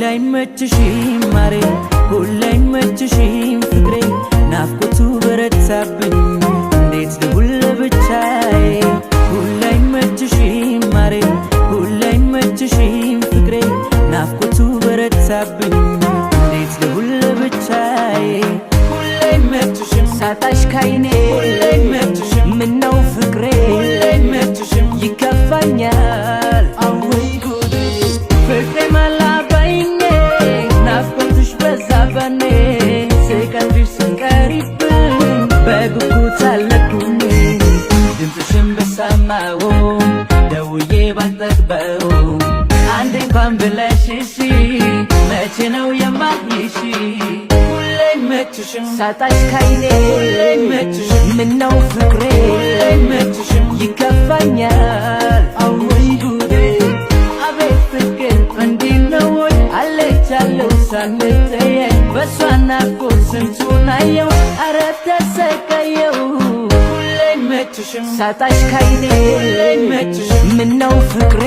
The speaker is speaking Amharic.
ሁላይ መችሽም ማሬ ሁላይ መችሽም ፍቅሬ ናፍቆቱ በረታብኝ እንዴት ልሁን ለብቻዬ ሁላይ መችሽም ማሬ ሁላይ መችሽም ፍቅሬ ናፍቆቱ በረታብኝ እንዴት ልሁን ለብቻዬ ሁላይ መችሽም ሳጣሽ ካይኔ ሁላይ መችሽም ምነው ፍቅሬ ሁላይ መችሽም ይከፋኛል አወይ ጉዴ ፍቅሬ መላበይኔ ናፍቆትሽ በዛበኔ ስቀርብሽ ስቀሪብኝ በጉጉት አለኩኝ ድምፅሽን በሰማው ደውዬ ባልጠግበው አንድ እንኳን ብለሽ እሺ መቼ ነው የማይሽ ሁላይ መችሽም ሳጣሽ ካይኔ ሁላይ መችሽም ምነው ፍቅሬ ሁላይ መችሽም ይከፋኛል አወይ ጉዴ አቤት ፍቅር እንዲህ ነው ወይ አለቻለሁ ሳንለያይ በሷ ናፍቆት ስንቱን አየው ኧረ ተሰቃየው ሁላይ መችሽም ሳጣሽ ካይኔ ሁላይ መችሽም ምነው ፍቅሬ